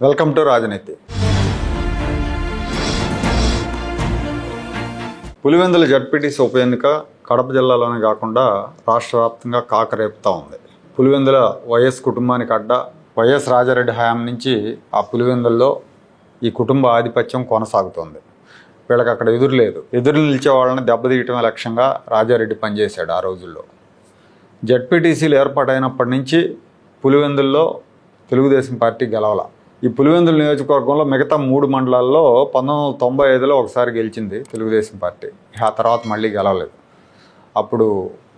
Welcome to రాజనీతి. Pulivendula ZPTC ఉప ఎన్నిక కడప జిల్లాలోనే కాకుండా రాష్ట్ర వ్యాప్తంగా కాకరేపుతూ ఉంది. పులివెందుల వైఎస్ కుటుంబానికి అడ్డ వైఎస్ రాజారెడ్డి హయాం నుంచి ఆ పులివెందుల్లో ఈ కుటుంబ ఆధిపత్యం కొనసాగుతోంది. వీళ్ళకి అక్కడ ఎదురు నిలిచే వాళ్ళని దెబ్బతీయటమే లక్ష్యంగా రాజారెడ్డి పనిచేశాడు ఆ రోజుల్లో. జడ్పీటీసీలు ఏర్పాటైనప్పటి నుంచి పులివెందుల్లో తెలుగుదేశం పార్టీ గెలవాల. ఈ పులివెందుల నియోజకవర్గంలో మిగతా 3 మండలాల్లో 1995లో ఒకసారి గెలిచింది తెలుగుదేశం పార్టీ. ఆ తర్వాత మళ్ళీ గెలవలేదు. అప్పుడు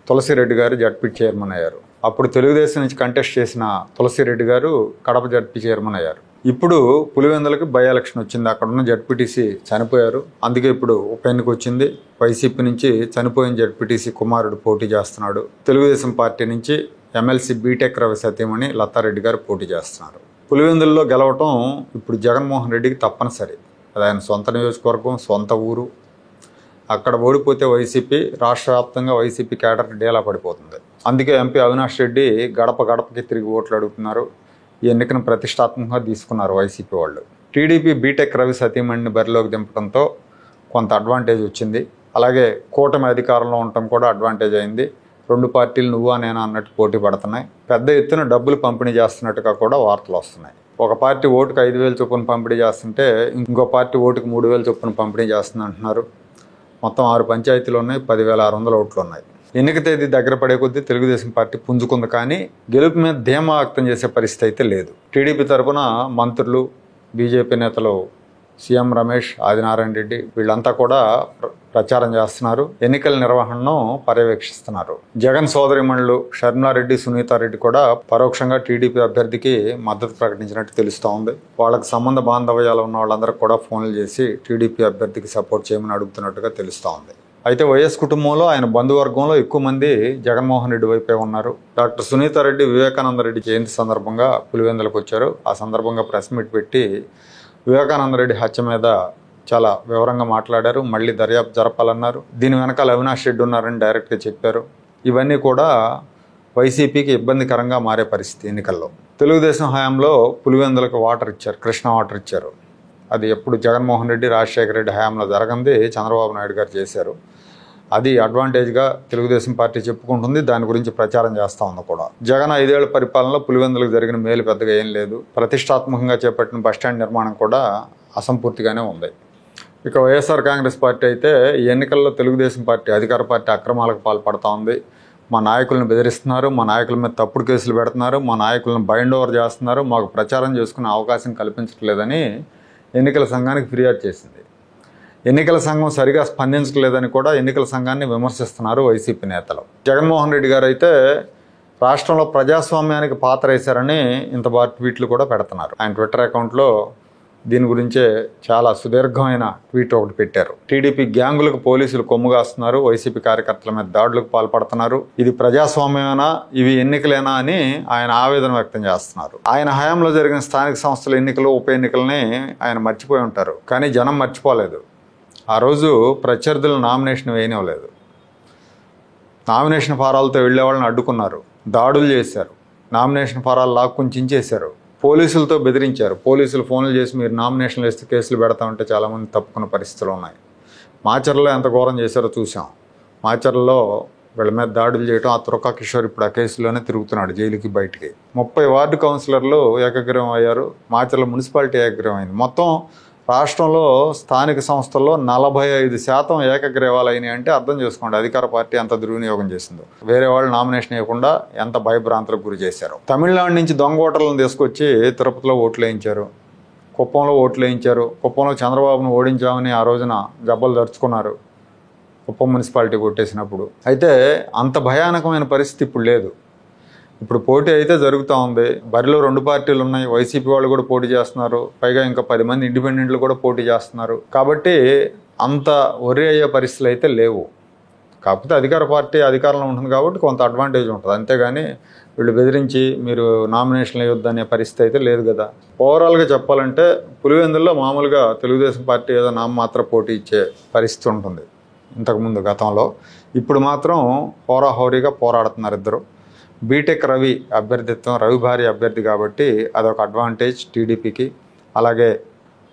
తులసిరెడ్డి గారు జడ్పీ చైర్మన్ అయ్యారు. అప్పుడు తెలుగుదేశం నుంచి కంటెస్ట్ చేసిన తులసిరెడ్డి గారు కడప జడ్పీ చైర్మన్ అయ్యారు. ఇప్పుడు పులివెందులకి బై ఎలక్షన్ వచ్చింది. అక్కడ ఉన్న జడ్పీటీసీ చనిపోయారు. అందుకే ఇప్పుడు ఉప ఎన్నిక వచ్చింది. వైసీపీ నుంచి చనిపోయిన జడ్పీటీసీ కుమారుడు పోటీ చేస్తున్నాడు. తెలుగుదేశం పార్టీ నుంచి ఎమ్మెల్సీ బీటెక్ రవి సతీమణి లతారెడ్డి గారు పోటీ చేస్తున్నారు. పులివెందుల్లో గెలవటం ఇప్పుడు జగన్మోహన్ రెడ్డికి తప్పనిసరి. అది ఆయన సొంత నియోజకవర్గం, సొంత ఊరు. అక్కడ ఓడిపోతే వైసీపీ రాష్ట్ర వ్యాప్తంగా వైసీపీ కేడర్ డేలా పడిపోతుంది. అందుకే ఎంపీ అవినాష్ రెడ్డి గడప గడపకి తిరిగి ఓట్లు అడుగుతున్నారు. ఈ ఎన్నికను ప్రతిష్టాత్మకంగా తీసుకున్నారు వైసీపీ వాళ్ళు. టీడీపీ బీటెక్ రవి సతీమణిని బరిలోకి దింపడంతో కొంత అడ్వాంటేజ్ వచ్చింది. అలాగే కూటమి అధికారంలో ఉండటం కూడా అడ్వాంటేజ్ అయింది. 2 పార్టీలు నువ్వా నేనా అన్నట్టు పోటీ పడుతున్నాయి. పెద్ద ఎత్తున డబ్బులు పంపిణీ చేస్తున్నట్టుగా కూడా వార్తలు వస్తున్నాయి. ఒక పార్టీ ఓటుకు 5,000 చొప్పున పంపిణీ చేస్తుంటే ఇంకో పార్టీ ఓటుకు 3,000 చొప్పున పంపిణీ చేస్తుంది అంటున్నారు. మొత్తం 6 పంచాయతీలు ఉన్నాయి. 10,600 ఓట్లు ఉన్నాయి. ఎన్నిక తేదీ దగ్గర పడే కొద్దీ తెలుగుదేశం పార్టీ పుంజుకుంది. కానీ గెలుపు మీద ధీమా వ్యక్తం చేసే పరిస్థితి అయితే లేదు. టీడీపీ తరఫున మంత్రులు, బీజేపీ నేతలు సీఎం రమేష్, ఆదినారాయణ రెడ్డి వీళ్ళంతా కూడా ప్రచారం చేస్తున్నారు. ఎన్నికల నిర్వహణను పర్యవేక్షిస్తున్నారు. జగన్ సోదరిమణులు షర్మిలారెడ్డి, సునీతారెడ్డి కూడా పరోక్షంగా టీడీపీ అభ్యర్థికి మద్దతు ప్రకటించినట్టు తెలుస్తూ ఉంది. వాళ్ళకి సంబంధ బాంధవ్యాలు ఉన్న వాళ్ళందరూ కూడా ఫోన్లు చేసి టీడీపీ అభ్యర్థికి సపోర్ట్ చేయమని అడుగుతున్నట్టుగా తెలుస్తూ ఉంది. అయితే వైఎస్ కుటుంబంలో ఆయన బంధువర్గంలో ఎక్కువ మంది జగన్మోహన్ రెడ్డి వైపే ఉన్నారు. డాక్టర్ సునీతారెడ్డి వివేకానంద రెడ్డి జయంతి సందర్భంగా పులివెందులకు వచ్చారు. ఆ సందర్భంగా ప్రెస్ మీట్ పెట్టి వివేకానంద రెడ్డి హత్య మీద చాలా వివరంగా మాట్లాడారు. మళ్ళీ దర్యాప్తు జరపాలన్నారు. దీని వెనకాల అవినాష్ రెడ్డి ఉన్నారని డైరెక్ట్గా చెప్పారు. ఇవన్నీ కూడా వైసీపీకి ఇబ్బందికరంగా మారే పరిస్థితి ఎన్నికల్లో. తెలుగుదేశం హయాంలో పులివెందులకు వాటర్ ఇచ్చారు, కృష్ణా వాటర్ ఇచ్చారు. అది ఎప్పుడు జగన్మోహన్ రెడ్డి, రాజశేఖర రెడ్డి హయాంలో జరగంది చంద్రబాబు నాయుడు గారు చేశారు. అది అడ్వాంటేజ్గా తెలుగుదేశం పార్టీ చెప్పుకుంటుంది. దాని గురించి ప్రచారం చేస్తూ ఉంది కూడా. జగన్ 5 ఏళ్ల పరిపాలనలో పులివెందులకు జరిగిన మేలు పెద్దగా ఏం లేదు. ప్రతిష్టాత్మకంగా చేపట్టిన బస్టాండ్ నిర్మాణం కూడా అసంపూర్తిగానే ఉంది. ఇక వైఎస్ఆర్ కాంగ్రెస్ పార్టీ అయితే ఈ ఎన్నికల్లో తెలుగుదేశం పార్టీ అధికార పార్టీ అక్రమాలకు పాల్పడుతూ ఉంది. మా నాయకులను బెదిరిస్తున్నారు, మా నాయకుల మీద తప్పుడు కేసులు పెడుతున్నారు, మా నాయకులను బైండ్ ఓవర్ చేస్తున్నారు, మాకు ప్రచారం చేసుకునే అవకాశం కల్పించట్లేదని ఎన్నికల సంఘానికి ఫిర్యాదు చేసింది. ఎన్నికల సంఘం సరిగా స్పందించలేదని కూడా ఎన్నికల సంఘాన్ని విమర్శిస్తున్నారు వైసీపీ నేతలు. జగన్మోహన్ రెడ్డి గారు అయితే రాష్ట్రంలో ప్రజాస్వామ్యానికి పాత్ర వేశారని ఇంత ట్వీట్లు కూడా పెడుతున్నారు. ఆయన ట్విట్టర్ అకౌంట్లో దీని గురించే చాలా సుదీర్ఘమైన ట్వీట్ ఒకటి పెట్టారు. టీడీపీ గ్యాంగులకు పోలీసులు కొమ్ముగాస్తున్నారు, వైసీపీ కార్యకర్తల మీద దాడులకు పాల్పడుతున్నారు, ఇది ప్రజాస్వామ్యమేనా, ఇవి ఎన్నికలేనా అని ఆయన ఆవేదన వ్యక్తం చేస్తున్నారు. ఆయన హయాంలో జరిగిన స్థానిక సంస్థల ఎన్నికలు, ఉప ఎన్నికలని ఆయన మర్చిపోయి ఉంటారు. కానీ జనం మర్చిపోలేదు. ఆ రోజు ప్రత్యర్థులు నామినేషన్ వేయనివ్వలేదు. నామినేషన్ ఫారాలతో వెళ్లే వాళ్ళని అడ్డుకున్నారు, దాడులు చేశారు, నామినేషన్ ఫారాలు లాక్కుని చించేశారు, పోలీసులతో బెదిరించారు. పోలీసులు ఫోన్లు చేసి మీరు నామినేషన్లు వేస్తే కేసులు పెడతామంటే చాలామంది తప్పుకున్న పరిస్థితులు ఉన్నాయి. మాచర్లలో ఎంత ఘోరం చేశారో చూసాం. మాచర్లలో వీళ్ళ మీద దాడులు చేయడం, ఆ తురకా కిషోర్ ఇప్పుడు ఆ కేసులోనే తిరుగుతున్నాడు జైలుకి బయటికి. 30 వార్డు కౌన్సిలర్లు ఏకగ్రీవం అయ్యారు. మాచర్ల మున్సిపాలిటీ ఏకగ్రీవం అయింది. మొత్తం రాష్ట్రంలో స్థానిక సంస్థల్లో 45% ఏకగ్రీవాలు అయినాయి అంటే అర్థం చేసుకోండి అధికార పార్టీ ఎంత దుర్వినియోగం చేసిందో. వేరే వాళ్ళు నామినేషన్ వేయకుండా ఎంత భయభ్రాంతులకు గురి చేశారు. తమిళనాడు నుంచి దొంగ ఓటర్లను తీసుకొచ్చి తిరుపతిలో ఓట్లు వేయించారు, కుప్పంలో ఓట్లు వేయించారు. కుప్పంలో చంద్రబాబును ఓడించామని ఆ రోజున జబ్బలు దర్చుకున్నారు కుప్పం మున్సిపాలిటీ కొట్టేసినప్పుడు. అయితే అంత భయానకమైన పరిస్థితి ఇప్పుడు లేదు. ఇప్పుడు పోటీ అయితే జరుగుతూ ఉంది. బరిలో 2 పార్టీలు ఉన్నాయి. వైసీపీ వాళ్ళు కూడా పోటీ చేస్తున్నారు. పైగా ఇంకా 10 మంది ఇండిపెండెంట్లు కూడా పోటీ చేస్తున్నారు. కాబట్టి అంత worry అయ్యే పరిస్థితులు అయితే లేవు. కాకపోతే అధికార పార్టీ అధికారంలో ఉంటుంది కాబట్టి కొంత అడ్వాంటేజ్ ఉంటుంది. అంతేగాని వీళ్ళు బెదిరించి మీరు నామినేషన్లు వేయొద్దనే పరిస్థితి అయితే లేదు కదా. ఓవరాల్గా చెప్పాలంటే పులివెందుల్లో మామూలుగా తెలుగుదేశం పార్టీ ఏదో నామమాత్ర పోటీ ఇచ్చే పరిస్థితి ఉంటుంది ఇంతకుముందు గతంలో. ఇప్పుడు మాత్రం హోరాహోరీగా పోరాడుతున్నారు ఇద్దరు. బీటెక్ రవి అభ్యర్థిత్వం, రవి భారీ అభ్యర్థి కాబట్టి అదొక అడ్వాంటేజ్ టీడీపీకి. అలాగే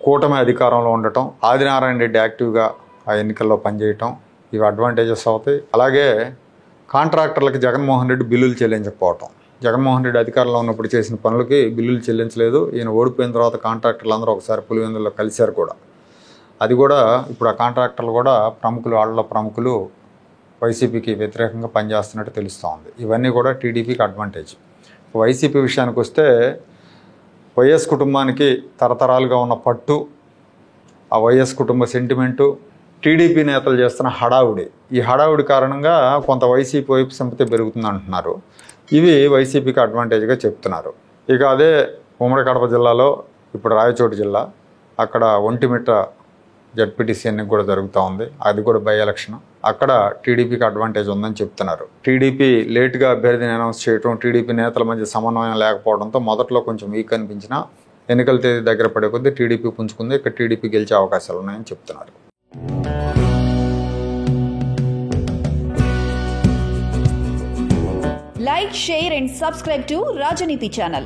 కూటమి అధికారంలో ఉండటం, ఆదినారాయణ రెడ్డి యాక్టివ్గా ఆ ఎన్నికల్లో పనిచేయటం, ఇవి అడ్వాంటేజెస్ అవుతాయి. అలాగే కాంట్రాక్టర్లకి జగన్మోహన్ రెడ్డి బిల్లులు చెల్లించకపోవటం. జగన్మోహన్ రెడ్డి అధికారంలో ఉన్నప్పుడు చేసిన పనులకి బిల్లులు చెల్లించలేదు. ఈయన ఓడిపోయిన తర్వాత కాంట్రాక్టర్లు అందరూ ఒకసారి పులివెందుల్లో కలిశారు కూడా. అది కూడా ఇప్పుడు ఆ కాంట్రాక్టర్లు కూడా వాళ్ళ ప్రముఖులు వైసీపీకి వ్యతిరేకంగా పనిచేస్తున్నట్టు తెలుస్తూ ఉంది. ఇవన్నీ కూడా టీడీపీకి అడ్వాంటేజ్. వైసీపీ విషయానికి వస్తే వైఎస్ కుటుంబానికి తరతరాలుగా ఉన్న పట్టు, ఆ వైఎస్ కుటుంబ సెంటిమెంటు, టీడీపీ నేతలు చేస్తున్న హడావుడి, ఈ హడావుడి కారణంగా కొంత వైసీపీ వైపు సింపతి పెరుగుతుంది అంటున్నారు. ఇవి వైసీపీకి అడ్వాంటేజ్గా చెప్తున్నారు. ఇక అదే ఉమ్మడి కడప జిల్లాలో ఇప్పుడు రాయచోటి జిల్లా, అక్కడ ఒంటిమిట్ట జడ్పీటీసీ ఎన్నిక కూడా జరుగుతూ ఉంది. అది కూడా బై ఎలక్షన్. అక్కడ టీడీపీకి అడ్వాంటేజ్ ఉందని చెప్తున్నారు. టీడీపీ లేట్గా అభ్యర్థిని అనౌన్స్ చేయడం, టీడీపీ నేతల మధ్య సమన్వయం లేకపోవడంతో మొదట్లో కొంచెం వీక్ అనిపించినా ఎన్నికల తేదీ దగ్గర పడే కొద్దీ టీడీపీ పుంజుకుంది. ఇక్కడ టీడీపీ గెలిచే అవకాశాలు ఉన్నాయని చెప్తున్నారు. Like, share and subscribe to Rajaniti channel.